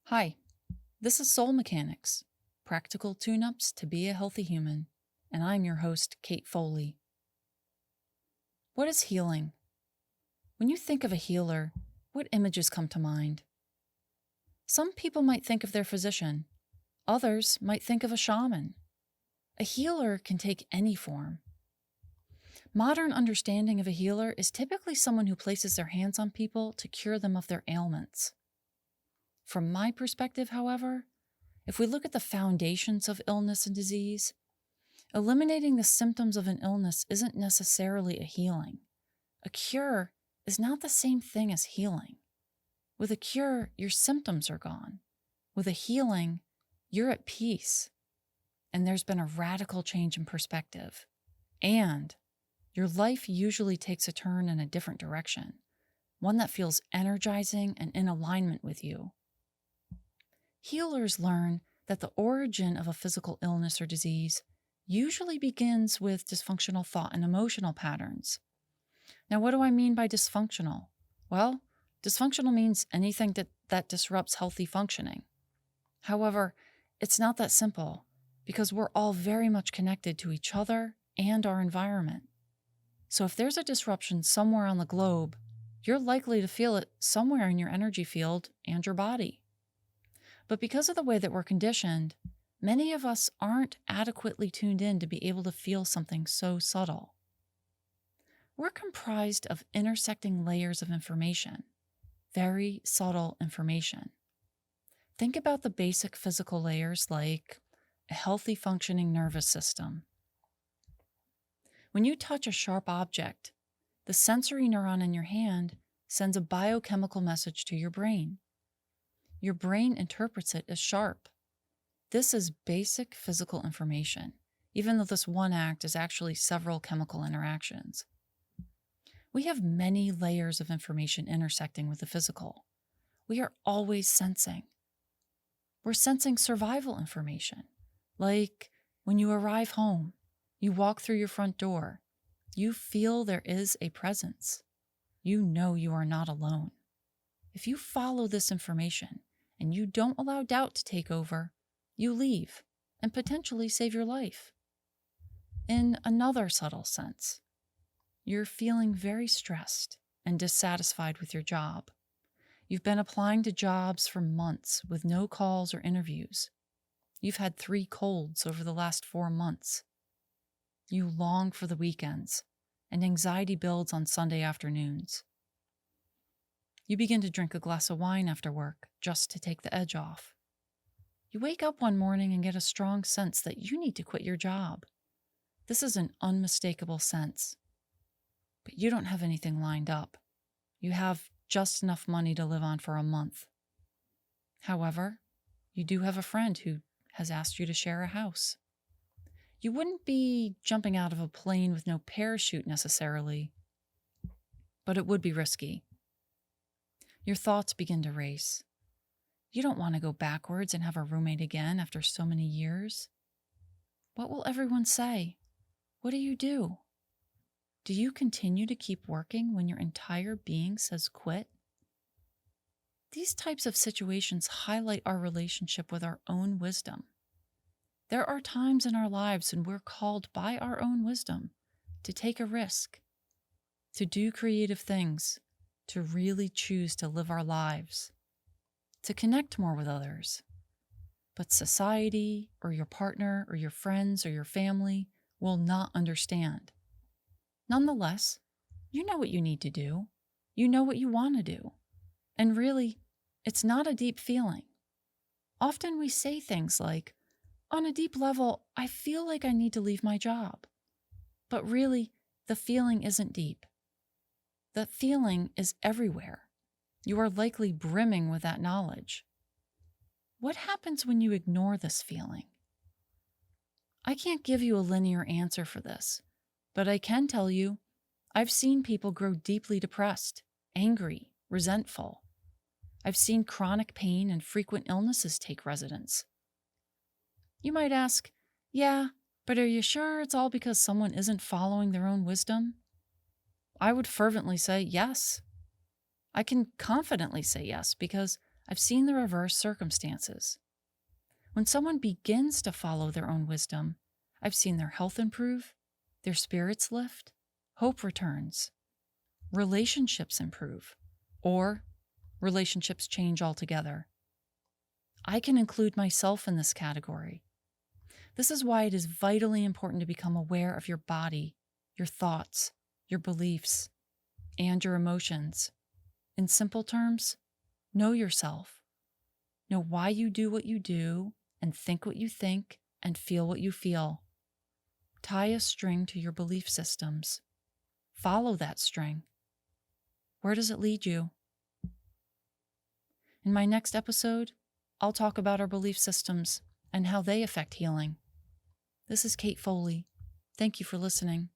Hi, this is Soul Mechanics, practical tune-ups to be a healthy human, and I'm your host, Kate Foley. What is healing? When you think of a healer, what images come to mind? Some people might think of their physician. Others might think of a shaman. A healer can take any form. Modern understanding of a healer is typically someone who places their hands on people to cure them of their ailments. From my perspective, however, if we look at the foundations of illness and disease, eliminating the symptoms of an illness isn't necessarily a healing. A cure is not the same thing as healing. With a cure, your symptoms are gone. With a healing, you're at peace. And there's been a radical change in perspective. And your life usually takes a turn in a different direction, one that feels energizing and in alignment with you. Healers learn that the origin of a physical illness or disease usually begins with dysfunctional thought and emotional patterns. Now, what do I mean by dysfunctional? Well, dysfunctional means anything that disrupts healthy functioning. However, it's not that simple because we're all very much connected to each other and our environment. So if there's a disruption somewhere on the globe, you're likely to feel it somewhere in your energy field and your body. But because of the way that we're conditioned, many of us aren't adequately tuned in to be able to feel something so subtle. We're comprised of intersecting layers of information, very subtle information. Think about the basic physical layers like a healthy functioning nervous system. When you touch a sharp object, the sensory neuron in your hand sends a biochemical message to your brain. Your brain interprets it as sharp. This is basic physical information, even though this one act is actually several chemical interactions. We have many layers of information intersecting with the physical. We are always sensing. We're sensing survival information, like when you arrive home, you walk through your front door, you feel there is a presence. You know you are not alone. If you follow this information and you don't allow doubt to take over, you leave and potentially save your life. In another subtle sense, you're feeling very stressed and dissatisfied with your job. You've been applying to jobs for months with no calls or interviews. You've had 3 colds over the last 4 months. You long for the weekends, and anxiety builds on Sunday afternoons. You begin to drink a glass of wine after work just to take the edge off. You wake up one morning and get a strong sense that you need to quit your job. This is an unmistakable sense. But you don't have anything lined up. You have just enough money to live on for a month. However, you do have a friend who has asked you to share a house. You wouldn't be jumping out of a plane with no parachute necessarily, but it would be risky. Your thoughts begin to race. You don't want to go backwards and have a roommate again after so many years. What will everyone say? What do you do? Do you continue to keep working when your entire being says quit? These types of situations highlight our relationship with our own wisdom. There are times in our lives when we're called by our own wisdom to take a risk, to do creative things, to really choose to live our lives, to connect more with others. But society or your partner or your friends or your family will not understand. Nonetheless, you know what you need to do. You know what you want to do. And really, it's not a deep feeling. Often we say things like, on a deep level, I feel like I need to leave my job. But really, the feeling isn't deep. The feeling is everywhere. You are likely brimming with that knowledge. What happens when you ignore this feeling? I can't give you a linear answer for this, but I can tell you I've seen people grow deeply depressed, angry, resentful. I've seen chronic pain and frequent illnesses take residence. You might ask, yeah, but are you sure it's all because someone isn't following their own wisdom? I would fervently say yes. I can confidently say yes because I've seen the reverse circumstances. When someone begins to follow their own wisdom, I've seen their health improve, their spirits lift, hope returns, relationships improve, or relationships change altogether. I can include myself in this category. This is why it is vitally important to become aware of your body, your thoughts, your beliefs, and your emotions. In simple terms, know yourself. Know why you do what you do, and think what you think, and feel what you feel. Tie a string to your belief systems. Follow that string. Where does it lead you? In my next episode, I'll talk about our belief systems and how they affect healing. This is Kate Foley. Thank you for listening.